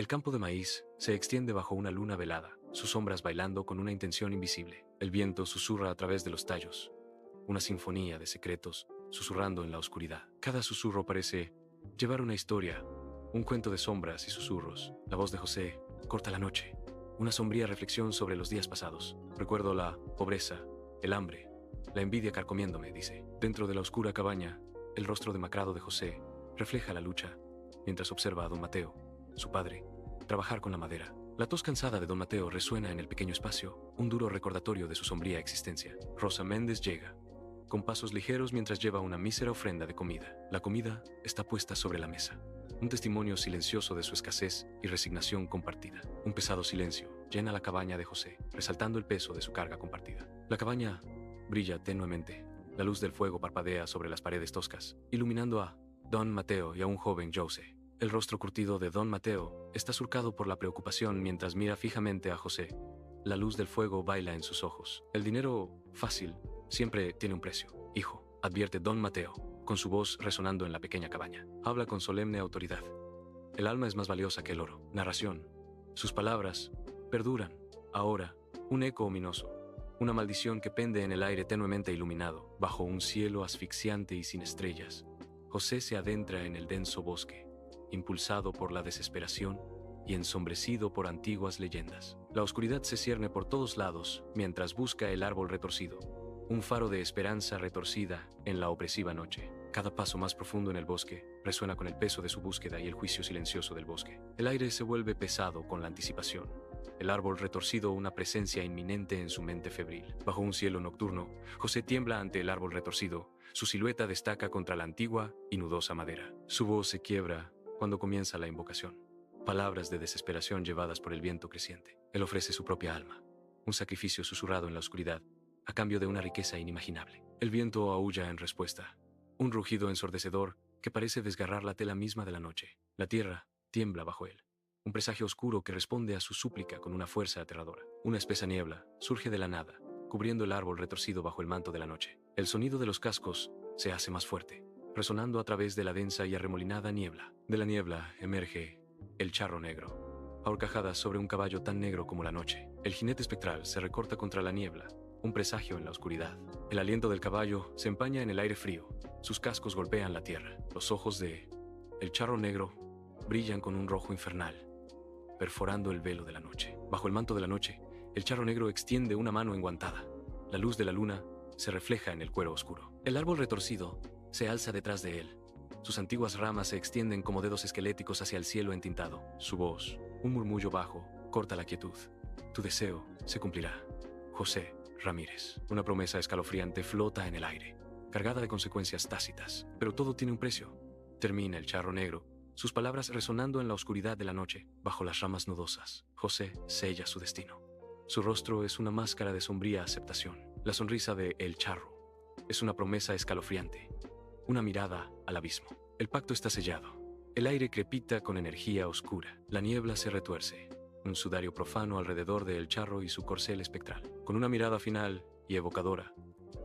El campo de maíz se extiende bajo una luna velada, sus sombras bailando con una intención invisible. El viento susurra a través de los tallos, una sinfonía de secretos susurrando en la oscuridad. Cada susurro parece llevar una historia, un cuento de sombras y susurros. La voz de José corta la noche, una sombría reflexión sobre los días pasados. Recuerdo la pobreza, el hambre, la envidia carcomiéndome, dice. Dentro de la oscura cabaña, el rostro demacrado de José refleja la lucha, mientras observa a don Mateo, su padre, trabajar con la madera. La tos cansada de don Mateo resuena en el pequeño espacio, un duro recordatorio de su sombría existencia. Rosa Méndez llega, con pasos ligeros mientras lleva una mísera ofrenda de comida. La comida está puesta sobre la mesa, un testimonio silencioso de su escasez y resignación compartida. Un pesado silencio llena la cabaña de José, resaltando el peso de su carga compartida. La cabaña brilla tenuemente. La luz del fuego parpadea sobre las paredes toscas, iluminando a don Mateo y a un joven Jose. El rostro curtido de don Mateo está surcado por la preocupación mientras mira fijamente a José. La luz del fuego baila en sus ojos. El dinero fácil siempre tiene un precio, hijo, advierte don Mateo, con su voz resonando en la pequeña cabaña. Habla con solemne autoridad. El alma es más valiosa que el oro. Narración. Sus palabras perduran. Ahora, un eco ominoso. Una maldición que pende en el aire tenuemente iluminado, bajo un cielo asfixiante y sin estrellas. José se adentra en el denso bosque, impulsado por la desesperación y ensombrecido por antiguas leyendas. La oscuridad se cierne por todos lados mientras busca el árbol retorcido, un faro de esperanza retorcida en la opresiva noche. Cada paso más profundo en el bosque resuena con el peso de su búsqueda y el juicio silencioso del bosque. El aire se vuelve pesado con la anticipación. El árbol retorcido, una presencia inminente en su mente febril. Bajo un cielo nocturno, José tiembla ante el árbol retorcido. Su silueta destaca contra la antigua y nudosa madera. Su voz se quiebra cuando comienza la invocación. Palabras de desesperación llevadas por el viento creciente. Él ofrece su propia alma, un sacrificio susurrado en la oscuridad, a cambio de una riqueza inimaginable. El viento aúlla en respuesta, un rugido ensordecedor que parece desgarrar la tela misma de la noche. La tierra tiembla bajo él, un presagio oscuro que responde a su súplica con una fuerza aterradora. Una espesa niebla surge de la nada, cubriendo el árbol retorcido bajo el manto de la noche. El sonido de los cascos se hace más fuerte, resonando a través de la densa y arremolinada niebla. De la niebla emerge el charro negro, a horcajadas sobre un caballo tan negro como la noche. El jinete espectral se recorta contra la niebla, un presagio en la oscuridad. El aliento del caballo se empaña en el aire frío. Sus cascos golpean la tierra. Los ojos de el charro negro brillan con un rojo infernal, perforando el velo de la noche. Bajo el manto de la noche, el charro negro extiende una mano enguantada. La luz de la luna se refleja en el cuero oscuro. El árbol retorcido se alza detrás de él. Sus antiguas ramas se extienden como dedos esqueléticos hacia el cielo entintado. Su voz, un murmullo bajo, corta la quietud. Tu deseo se cumplirá, José Ramírez. Una promesa escalofriante flota en el aire, cargada de consecuencias tácitas. Pero todo tiene un precio. Termina el charro negro, sus palabras resonando en la oscuridad de la noche, bajo las ramas nudosas. José sella su destino. Su rostro es una máscara de sombría aceptación. La sonrisa de El Charro es una promesa escalofriante, una mirada al abismo. El pacto está sellado. El aire crepita con energía oscura. La niebla se retuerce, un sudario profano alrededor de El Charro y su corcel espectral. Con una mirada final y evocadora,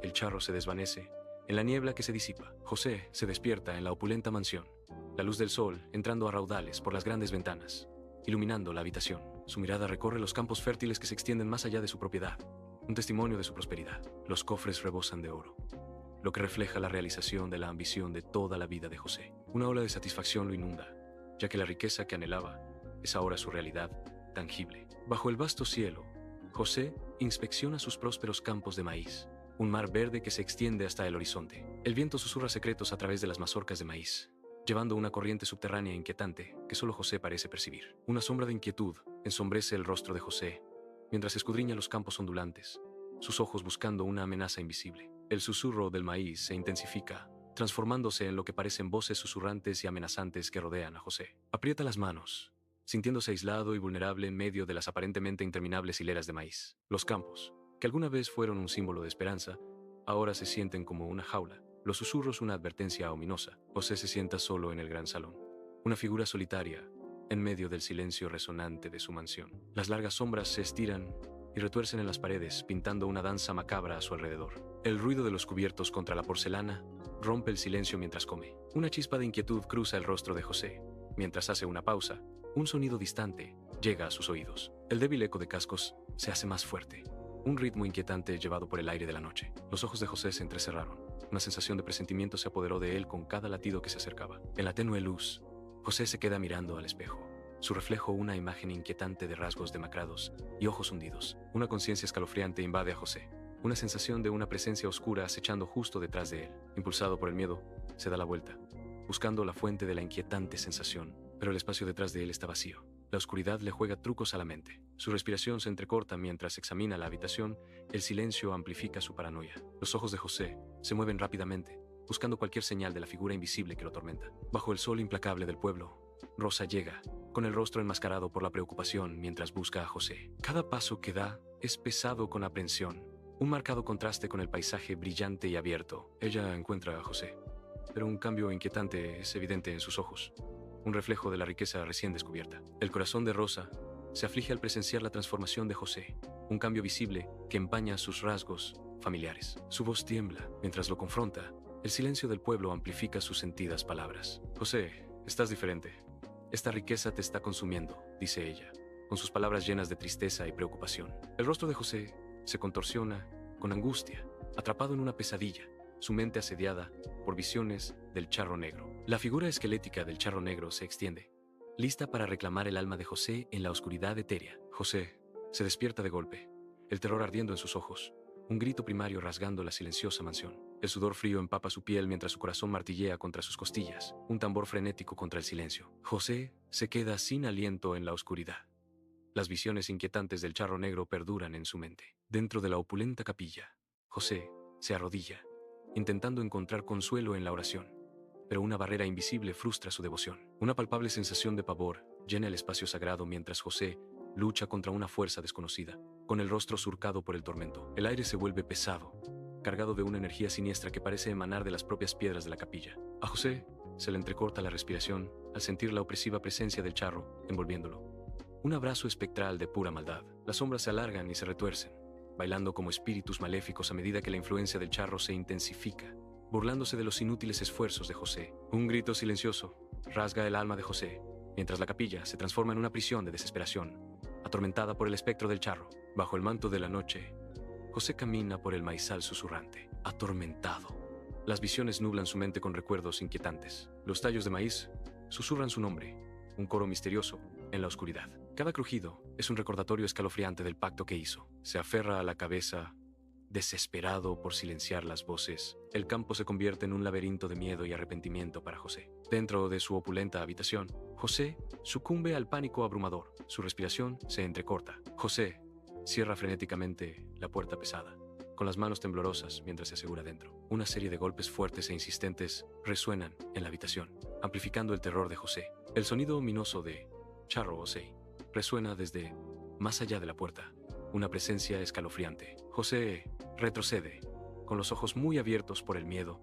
El Charro se desvanece en la niebla que se disipa. José se despierta en la opulenta mansión. La luz del sol entrando a raudales por las grandes ventanas, iluminando la habitación. Su mirada recorre los campos fértiles que se extienden más allá de su propiedad, un testimonio de su prosperidad. Los cofres rebosan de oro, lo que refleja la realización de la ambición de toda la vida de José. Una ola de satisfacción lo inunda, ya que la riqueza que anhelaba es ahora su realidad tangible. Bajo el vasto cielo, José inspecciona sus prósperos campos de maíz, un mar verde que se extiende hasta el horizonte. El viento susurra secretos a través de las mazorcas de maíz, llevando una corriente subterránea inquietante que solo José parece percibir. Una sombra de inquietud ensombrece el rostro de José, mientras escudriña los campos ondulantes, sus ojos buscando una amenaza invisible. El susurro del maíz se intensifica, transformándose en lo que parecen voces susurrantes y amenazantes que rodean a José. Aprieta las manos, sintiéndose aislado y vulnerable en medio de las aparentemente interminables hileras de maíz. Los campos, que alguna vez fueron un símbolo de esperanza, ahora se sienten como una jaula. Los susurros una advertencia ominosa. José se sienta solo en el gran salón, una figura solitaria, en medio del silencio resonante de su mansión. Las largas sombras se estiran y retuercen en las paredes, pintando una danza macabra a su alrededor. El ruido de los cubiertos contra la porcelana rompe el silencio mientras come. Una chispa de inquietud cruza el rostro de José. Mientras hace una pausa, Un sonido distante llega a sus oídos. El débil eco de cascos se hace más fuerte. Un ritmo inquietante llevado por el aire de la noche. Los ojos de José se entrecerraron. Una sensación de presentimiento se apoderó de él con cada latido que se acercaba. En la tenue luz, José se queda mirando al espejo. Su reflejo, una imagen inquietante de rasgos demacrados y ojos hundidos. Una conciencia escalofriante invade a José. Una sensación de una presencia oscura acechando justo detrás de él. Impulsado por el miedo, se da la vuelta, buscando la fuente de la inquietante sensación, pero el espacio detrás de él está vacío. La oscuridad le juega trucos a la mente. Su respiración se entrecorta mientras examina la habitación. El silencio amplifica su paranoia. Los ojos de José se mueven rápidamente, buscando cualquier señal de la figura invisible que lo atormenta. Bajo el sol implacable del pueblo, Rosa llega, con el rostro enmascarado por la preocupación mientras busca a José. Cada paso que da es pesado con aprensión, un marcado contraste con el paisaje brillante y abierto. Ella encuentra a José, pero un cambio inquietante es evidente en sus ojos. Un reflejo de la riqueza recién descubierta. El corazón de Rosa se aflige al presenciar la transformación de José, un cambio visible que empaña sus rasgos familiares. Su voz tiembla mientras lo confronta. El silencio del pueblo amplifica sus sentidas palabras. José, estás diferente. Esta riqueza te está consumiendo, dice ella, con sus palabras llenas de tristeza y preocupación. El rostro de José se contorsiona con angustia, atrapado en una pesadilla, su mente asediada por visiones del charro negro. La figura esquelética del charro negro se extiende, lista para reclamar el alma de José en la oscuridad etérea. José se despierta de golpe, el terror ardiendo en sus ojos, un grito primario rasgando la silenciosa mansión. El sudor frío empapa su piel mientras su corazón martillea contra sus costillas, un tambor frenético contra el silencio. José se queda sin aliento en la oscuridad. Las visiones inquietantes del charro negro perduran en su mente. Dentro de la opulenta capilla, José se arrodilla, intentando encontrar consuelo en la oración, pero una barrera invisible frustra su devoción. Una palpable sensación de pavor llena el espacio sagrado mientras José lucha contra una fuerza desconocida, con el rostro surcado por el tormento. El aire se vuelve pesado, cargado de una energía siniestra que parece emanar de las propias piedras de la capilla. A José se le entrecorta la respiración al sentir la opresiva presencia del charro envolviéndolo. Un abrazo espectral de pura maldad. Las sombras se alargan y se retuercen, bailando como espíritus maléficos a medida que la influencia del charro se intensifica, burlándose de los inútiles esfuerzos de José. Un grito silencioso rasga el alma de José, mientras la capilla se transforma en una prisión de desesperación, atormentada por el espectro del charro. Bajo el manto de la noche, José camina por el maizal susurrante, atormentado. Las visiones nublan su mente con recuerdos inquietantes. Los tallos de maíz susurran su nombre, un coro misterioso en la oscuridad. Cada crujido es un recordatorio escalofriante del pacto que hizo. Se aferra a la cabeza, desesperado por silenciar las voces. El campo se convierte en un laberinto de miedo y arrepentimiento para José. Dentro de su opulenta habitación, José sucumbe al pánico abrumador. Su respiración se entrecorta. José cierra frenéticamente la puerta pesada, con las manos temblorosas mientras se asegura dentro. Una serie de golpes fuertes e insistentes resuenan en la habitación, amplificando el terror de José. El sonido ominoso de charro Osei resuena desde más allá de la puerta, una presencia escalofriante. José retrocede, con los ojos muy abiertos por el miedo,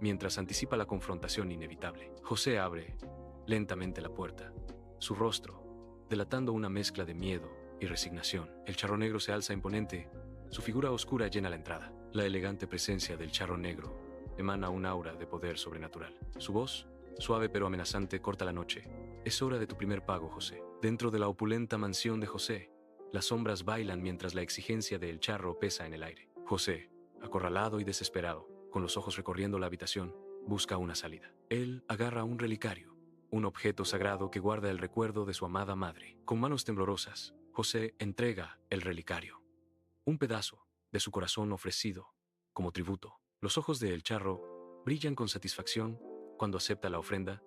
mientras anticipa la confrontación inevitable. José abre lentamente la puerta, su rostro delatando una mezcla de miedo y resignación. El charro negro se alza imponente, su figura oscura llena la entrada. La elegante presencia del charro negro emana un aura de poder sobrenatural. Su voz, suave pero amenazante, corta la noche. Es hora de tu primer pago, José. Dentro de la opulenta mansión de José, las sombras bailan mientras la exigencia del charro pesa en el aire. José, acorralado y desesperado, con los ojos recorriendo la habitación, busca una salida. Él agarra un relicario, un objeto sagrado que guarda el recuerdo de su amada madre. Con manos temblorosas, José entrega el relicario, un pedazo de su corazón ofrecido como tributo. Los ojos de El Charro brillan con satisfacción cuando acepta la ofrenda.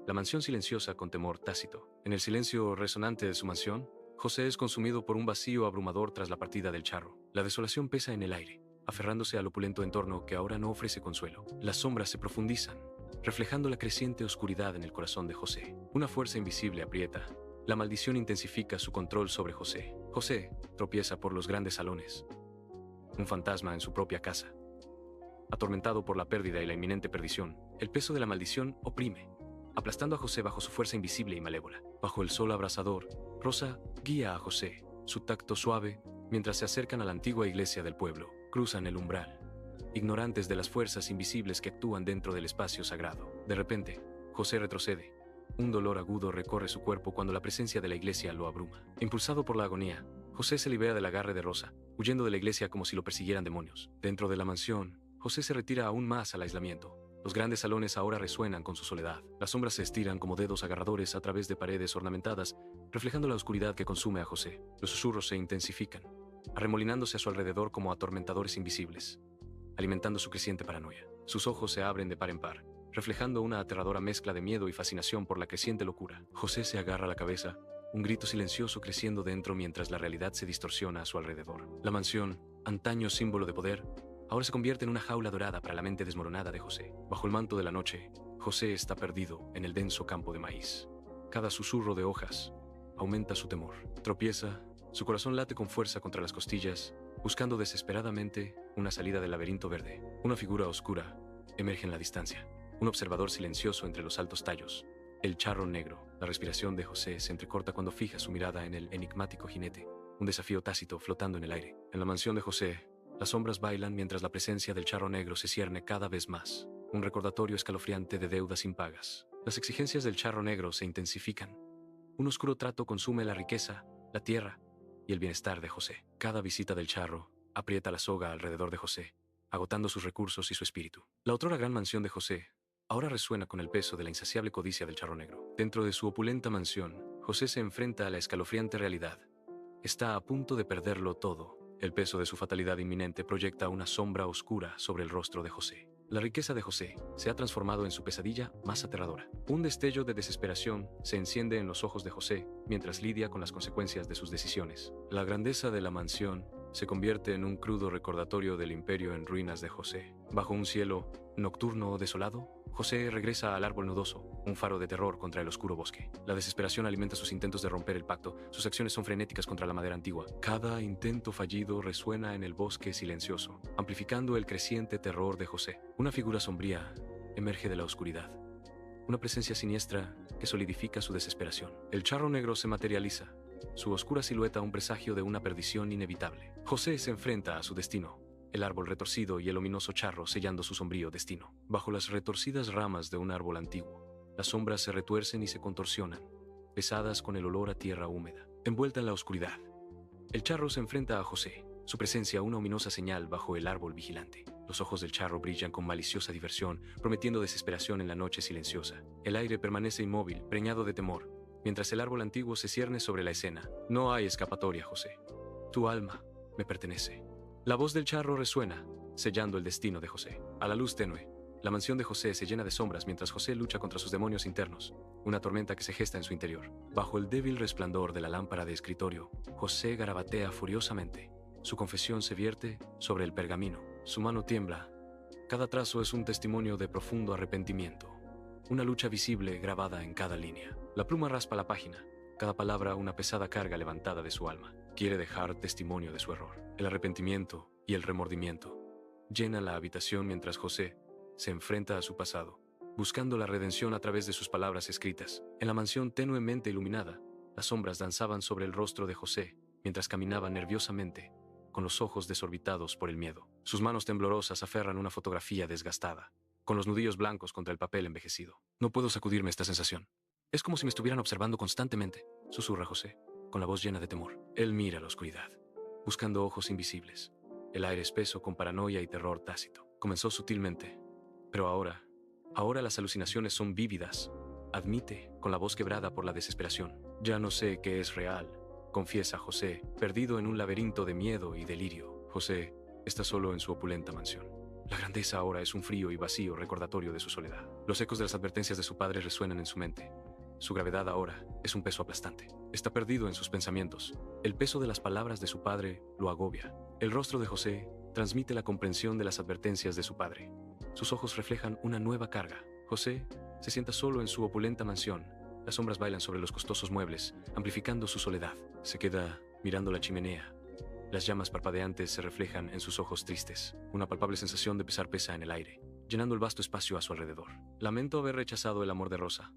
La mansión silenciosa con temor tácito. En el silencio resonante de su mansión, José es consumido por un vacío abrumador tras la partida del charro. La desolación pesa en el aire, aferrándose al opulento entorno que ahora no ofrece consuelo. Las sombras se profundizan, reflejando la creciente oscuridad en el corazón de José. Una fuerza invisible aprieta. La maldición intensifica su control sobre José. José tropieza por los grandes salones, un fantasma en su propia casa. Atormentado por la pérdida y la inminente perdición, el peso de la maldición oprime, aplastando a José bajo su fuerza invisible y malévola. Bajo el sol abrasador, Rosa guía a José, su tacto suave, mientras se acercan a la antigua iglesia del pueblo. Cruzan el umbral, ignorantes de las fuerzas invisibles que actúan dentro del espacio sagrado. De repente, José retrocede, Un dolor agudo recorre su cuerpo cuando la presencia de la iglesia lo abruma. Impulsado por la agonía, José se libera del agarre de Rosa, huyendo de la iglesia como si lo persiguieran demonios. Dentro de la mansión, José se retira aún más al aislamiento. Los grandes salones ahora resuenan con su soledad. Las sombras se estiran como dedos agarradores a través de paredes ornamentadas, reflejando la oscuridad que consume a José. Los susurros se intensifican, arremolinándose a su alrededor como atormentadores invisibles, alimentando su creciente paranoia. Sus ojos se abren de par en par, reflejando una aterradora mezcla de miedo y fascinación por la creciente locura. José se agarra a la cabeza, un grito silencioso creciendo dentro mientras la realidad se distorsiona a su alrededor. La mansión, antaño símbolo de poder, ahora se convierte en una jaula dorada para la mente desmoronada de José. Bajo el manto de la noche, José está perdido en el denso campo de maíz. Cada susurro de hojas aumenta su temor. Tropieza, su corazón late con fuerza contra las costillas, buscando desesperadamente una salida del laberinto verde. Una figura oscura emerge en la distancia, un observador silencioso entre los altos tallos. El charro negro. La respiración de José se entrecorta cuando fija su mirada en el enigmático jinete, un desafío tácito flotando en el aire. En la mansión de José, las sombras bailan mientras la presencia del charro negro se cierne cada vez más, un recordatorio escalofriante de deudas impagas. Las exigencias del charro negro se intensifican. Un oscuro trato consume la riqueza, la tierra y el bienestar de José. Cada visita del charro aprieta la soga alrededor de José, agotando sus recursos y su espíritu. La otrora gran mansión de José ahora resuena con el peso de la insaciable codicia del charro negro. Dentro de su opulenta mansión, José se enfrenta a la escalofriante realidad. Está a punto de perderlo todo. El peso de su fatalidad inminente proyecta una sombra oscura sobre el rostro de José. La riqueza de José se ha transformado en su pesadilla más aterradora. Un destello de desesperación se enciende en los ojos de José mientras lidia con las consecuencias de sus decisiones. La grandeza de la mansión se convierte en un crudo recordatorio del imperio en ruinas de José. Bajo un cielo nocturno o desolado, José regresa al árbol nudoso, un faro de terror contra el oscuro bosque. La desesperación alimenta sus intentos de romper el pacto, sus acciones son frenéticas contra la madera antigua. Cada intento fallido resuena en el bosque silencioso, amplificando el creciente terror de José. Una figura sombría emerge de la oscuridad, una presencia siniestra que solidifica su desesperación. El charro negro se materializa, su oscura silueta un presagio de una perdición inevitable. José se enfrenta a su destino, el árbol retorcido y el ominoso charro sellando su sombrío destino. Bajo las retorcidas ramas de un árbol antiguo, las sombras se retuercen y se contorsionan, pesadas con el olor a tierra húmeda. Envuelta en la oscuridad, el charro se enfrenta a José, su presencia una ominosa señal bajo el árbol vigilante. Los ojos del charro brillan con maliciosa diversión, prometiendo desesperación en la noche silenciosa. El aire permanece inmóvil, preñado de temor, mientras el árbol antiguo se cierne sobre la escena. No hay escapatoria, José. Tu alma me pertenece. La voz del charro resuena, sellando el destino de José. A la luz tenue, la mansión de José se llena de sombras mientras José lucha contra sus demonios internos, una tormenta que se gesta en su interior. Bajo el débil resplandor de la lámpara de escritorio, José garabatea furiosamente. Su confesión se vierte sobre el pergamino. Su mano tiembla. Cada trazo es un testimonio de profundo arrepentimiento. Una lucha visible grabada en cada línea. La pluma raspa la página, cada palabra una pesada carga levantada de su alma. Quiere dejar testimonio de su error. El arrepentimiento y el remordimiento llenan la habitación mientras José se enfrenta a su pasado, buscando la redención a través de sus palabras escritas. En la mansión tenuemente iluminada, las sombras danzaban sobre el rostro de José mientras caminaba nerviosamente, con los ojos desorbitados por el miedo. Sus manos temblorosas aferran una fotografía desgastada, con los nudillos blancos contra el papel envejecido. No puedo sacudirme esta sensación. Es como si me estuvieran observando constantemente, susurra José, con la voz llena de temor. Él mira la oscuridad, buscando ojos invisibles, el aire espeso con paranoia y terror tácito. Comenzó sutilmente, pero ahora las alucinaciones son vívidas, admite, con la voz quebrada por la desesperación. Ya no sé qué es real, confiesa José, perdido en un laberinto de miedo y delirio. José está solo en su opulenta mansión. La grandeza ahora es un frío y vacío recordatorio de su soledad. Los ecos de las advertencias de su padre resuenan en su mente. Su gravedad ahora es un peso aplastante. Está perdido en sus pensamientos. El peso de las palabras de su padre lo agobia. El rostro de José transmite la comprensión de las advertencias de su padre. Sus ojos reflejan una nueva carga. José se sienta solo en su opulenta mansión. Las sombras bailan sobre los costosos muebles, amplificando su soledad. Se queda mirando la chimenea. Las llamas parpadeantes se reflejan en sus ojos tristes. Una palpable sensación de pesar pesa en el aire, llenando el vasto espacio a su alrededor. Lamento haber rechazado el amor de Rosa,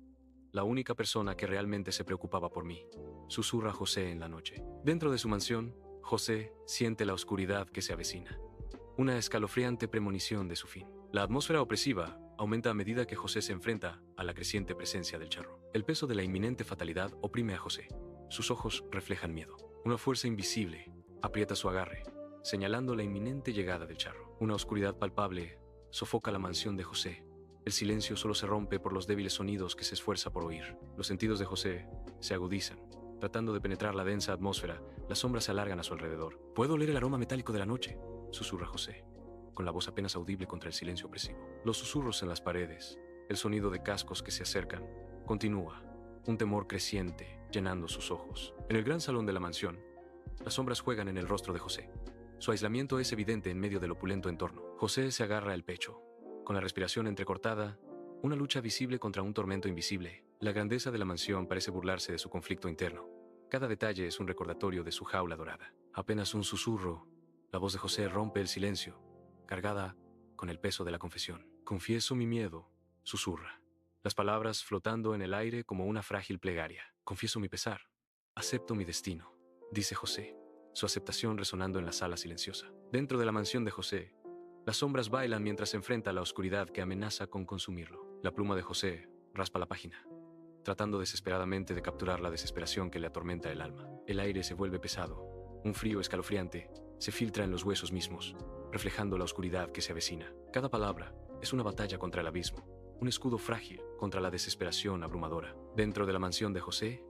la única persona que realmente se preocupaba por mí, susurra José en la noche. Dentro de su mansión, José siente la oscuridad que se avecina, una escalofriante premonición de su fin. La atmósfera opresiva aumenta a medida que José se enfrenta a la creciente presencia del charro. El peso de la inminente fatalidad oprime a José. Sus ojos reflejan miedo. Una fuerza invisible aprieta su agarre, señalando la inminente llegada del charro. Una oscuridad palpable sofoca la mansión de José. El silencio solo se rompe por los débiles sonidos que se esfuerza por oír. Los sentidos de José se agudizan. Tratando de penetrar la densa atmósfera, las sombras se alargan a su alrededor. «Puedo oler el aroma metálico de la noche», susurra José, con la voz apenas audible contra el silencio opresivo. Los susurros en las paredes, el sonido de cascos que se acercan, continúa, un temor creciente llenando sus ojos. En el gran salón de la mansión, las sombras juegan en el rostro de José. Su aislamiento es evidente en medio del opulento entorno. José se agarra el pecho, con la respiración entrecortada, una lucha visible contra un tormento invisible. La grandeza de la mansión parece burlarse de su conflicto interno. Cada detalle es un recordatorio de su jaula dorada. Apenas un susurro, la voz de José rompe el silencio, cargada con el peso de la confesión. «Confieso mi miedo», susurra, las palabras flotando en el aire como una frágil plegaria. «Confieso mi pesar, acepto mi destino», dice José, su aceptación resonando en la sala silenciosa. Dentro de la mansión de José, las sombras bailan mientras se enfrenta a la oscuridad que amenaza con consumirlo. La pluma de José raspa la página, tratando desesperadamente de capturar la desesperación que le atormenta el alma. El aire se vuelve pesado. Un frío escalofriante se filtra en los huesos mismos, reflejando la oscuridad que se avecina. Cada palabra es una batalla contra el abismo, un escudo frágil contra la desesperación abrumadora. Dentro de la mansión de José,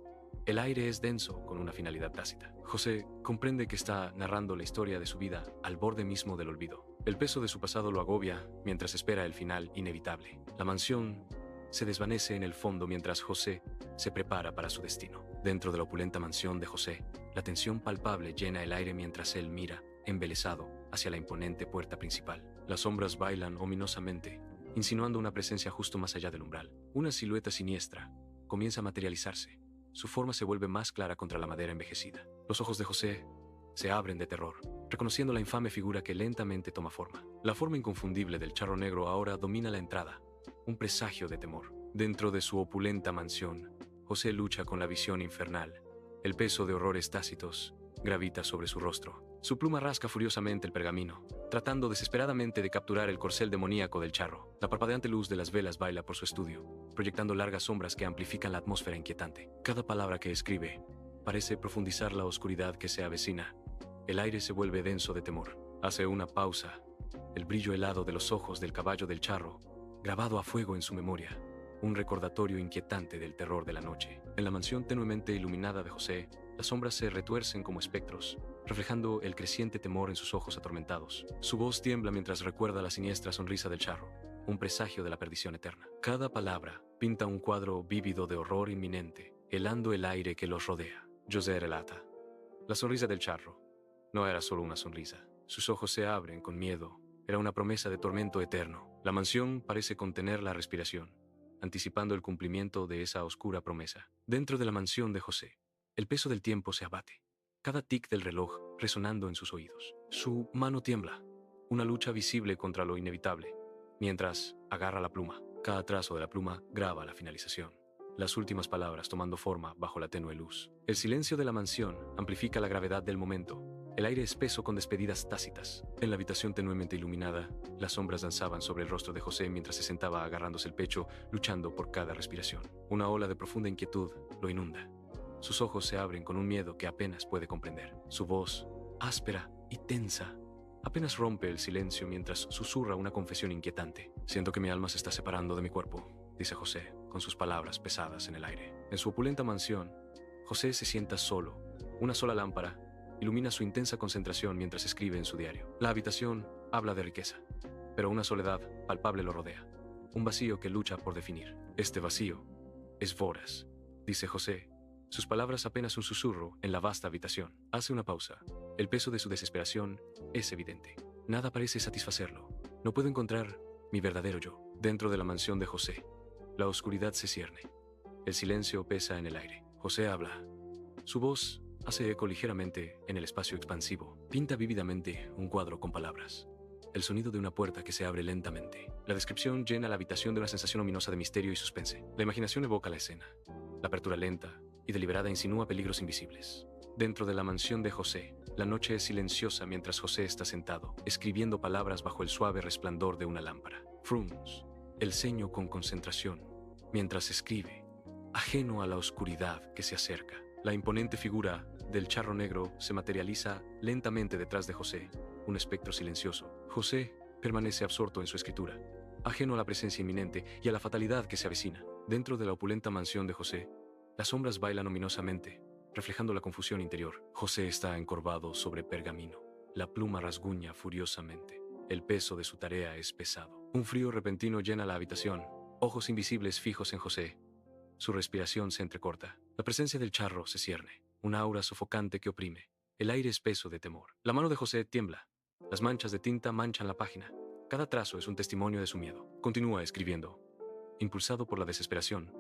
el aire es denso con una finalidad tácita. José comprende que está narrando la historia de su vida al borde mismo del olvido. El peso de su pasado lo agobia mientras espera el final inevitable. La mansión se desvanece en el fondo mientras José se prepara para su destino. Dentro de la opulenta mansión de José, la tensión palpable llena el aire mientras él mira, embelesado, hacia la imponente puerta principal. Las sombras bailan ominosamente, insinuando una presencia justo más allá del umbral. Una silueta siniestra comienza a materializarse. Su forma se vuelve más clara contra la madera envejecida. Los ojos de José se abren de terror, reconociendo la infame figura que lentamente toma forma. La forma inconfundible del charro negro ahora domina la entrada, un presagio de temor. Dentro de su opulenta mansión, José lucha con la visión infernal. El peso de horrores tácitos gravita sobre su rostro. Su pluma rasca furiosamente el pergamino, tratando desesperadamente de capturar el corcel demoníaco del charro. La parpadeante luz de las velas baila por su estudio, proyectando largas sombras que amplifican la atmósfera inquietante. Cada palabra que escribe parece profundizar la oscuridad que se avecina. El aire se vuelve denso de temor. Hace una pausa. El brillo helado de los ojos del caballo del charro, grabado a fuego en su memoria, un recordatorio inquietante del terror de la noche. En la mansión tenuemente iluminada de José, las sombras se retuercen como espectros, reflejando el creciente temor en sus ojos atormentados. Su voz tiembla mientras recuerda la siniestra sonrisa del charro, un presagio de la perdición eterna. Cada palabra pinta un cuadro vívido de horror inminente, helando el aire que los rodea. José relata. La sonrisa del charro no era solo una sonrisa. Sus ojos se abren con miedo. Era una promesa de tormento eterno. La mansión parece contener la respiración, anticipando el cumplimiento de esa oscura promesa. Dentro de la mansión de José, el peso del tiempo se abate, cada tic del reloj resonando en sus oídos. Su mano tiembla, una lucha visible contra lo inevitable, mientras agarra la pluma. Cada trazo de la pluma graba la finalización, las últimas palabras tomando forma bajo la tenue luz. El silencio de la mansión amplifica la gravedad del momento, el aire espeso con despedidas tácitas. En la habitación tenuemente iluminada, las sombras danzaban sobre el rostro de José mientras se sentaba agarrándose el pecho, luchando por cada respiración. Una ola de profunda inquietud lo inunda. Sus ojos se abren con un miedo que apenas puede comprender. Su voz, áspera y tensa, apenas rompe el silencio mientras susurra una confesión inquietante. «Siento que mi alma se está separando de mi cuerpo», dice José, con sus palabras pesadas en el aire. En su opulenta mansión, José se sienta solo. Una sola lámpara ilumina su intensa concentración mientras escribe en su diario. La habitación habla de riqueza, pero una soledad palpable lo rodea, un vacío que lucha por definir. «Este vacío es voraz», dice José, sus palabras apenas un susurro en la vasta habitación. Hace una pausa. El peso de su desesperación es evidente. Nada parece satisfacerlo. No puedo encontrar mi verdadero yo. Dentro de la mansión de José, la oscuridad se cierne. El silencio pesa en el aire. José habla. Su voz hace eco ligeramente en el espacio expansivo. Pinta vívidamente un cuadro con palabras. El sonido de una puerta que se abre lentamente. La descripción llena la habitación de una sensación ominosa de misterio y suspense. La imaginación evoca la escena. La apertura lenta y deliberada insinúa peligros invisibles. Dentro de la mansión de José, la noche es silenciosa mientras José está sentado, escribiendo palabras bajo el suave resplandor de una lámpara. Frunz el ceño con concentración, mientras escribe, ajeno a la oscuridad que se acerca. La imponente figura del charro negro se materializa lentamente detrás de José, un espectro silencioso. José permanece absorto en su escritura, ajeno a la presencia inminente y a la fatalidad que se avecina. Dentro de la opulenta mansión de José, las sombras bailan ominosamente, reflejando la confusión interior. José está encorvado sobre pergamino. La pluma rasguña furiosamente. El peso de su tarea es pesado. Un frío repentino llena la habitación. Ojos invisibles fijos en José. Su respiración se entrecorta. La presencia del charro se cierne. Una aura sofocante que oprime. El aire espeso de temor. La mano de José tiembla. Las manchas de tinta manchan la página. Cada trazo es un testimonio de su miedo. Continúa escribiendo. Impulsado por la desesperación.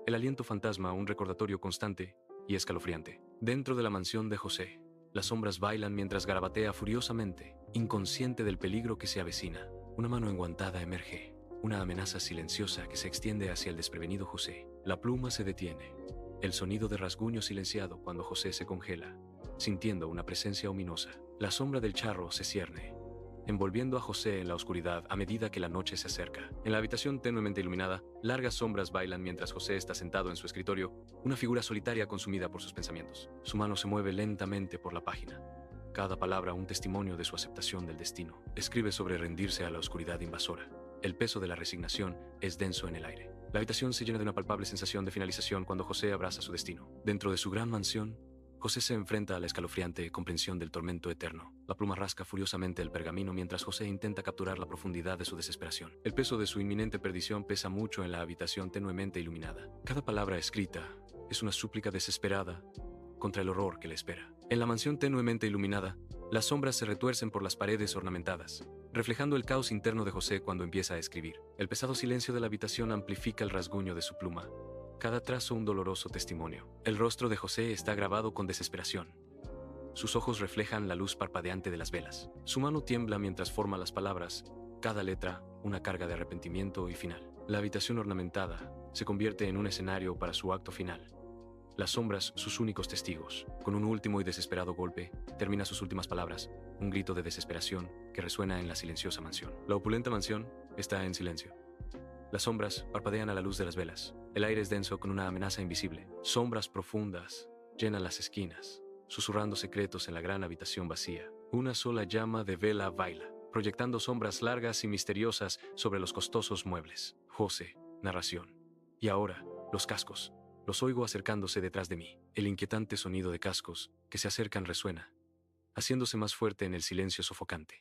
El aliento fantasma, un recordatorio constante y escalofriante. Dentro de la mansión de José, las sombras bailan mientras garabatea furiosamente, inconsciente del peligro que se avecina. Una mano enguantada emerge. Una amenaza silenciosa que se extiende hacia el desprevenido José. La pluma se detiene. El sonido de rasguño silenciado cuando José se congela, sintiendo una presencia ominosa. La sombra del charro se cierne, envolviendo a José en la oscuridad a medida que la noche se acerca. En la habitación tenuemente iluminada, largas sombras bailan mientras José está sentado en su escritorio, una figura solitaria consumida por sus pensamientos. Su mano se mueve lentamente por la página. Cada palabra un testimonio de su aceptación del destino. Escribe sobre rendirse a la oscuridad invasora. El peso de la resignación es denso en el aire. La habitación se llena de una palpable sensación de finalización cuando José abraza su destino. Dentro de su gran mansión, José se enfrenta a la escalofriante comprensión del tormento eterno. La pluma rasca furiosamente el pergamino mientras José intenta capturar la profundidad de su desesperación. El peso de su inminente perdición pesa mucho en la habitación tenuemente iluminada. Cada palabra escrita es una súplica desesperada contra el horror que le espera. En la mansión tenuemente iluminada, las sombras se retuercen por las paredes ornamentadas, reflejando el caos interno de José cuando empieza a escribir. El pesado silencio de la habitación amplifica el rasguño de su pluma. Cada trazo un doloroso testimonio. El rostro de José está grabado con desesperación. Sus ojos reflejan la luz parpadeante de las velas. Su mano tiembla mientras forma las palabras, cada letra una carga de arrepentimiento y final. La habitación ornamentada se convierte en un escenario para su acto final. Las sombras, sus únicos testigos. Con un último y desesperado golpe, termina sus últimas palabras, un grito de desesperación que resuena en la silenciosa mansión. La opulenta mansión está en silencio. Las sombras parpadean a la luz de las velas. El aire es denso con una amenaza invisible. Sombras profundas llenan las esquinas, susurrando secretos en la gran habitación vacía. Una sola llama de vela baila, proyectando sombras largas y misteriosas sobre los costosos muebles. José, narración. Y ahora, los cascos. Los oigo acercándose detrás de mí. El inquietante sonido de cascos que se acercan resuena, haciéndose más fuerte en el silencio sofocante.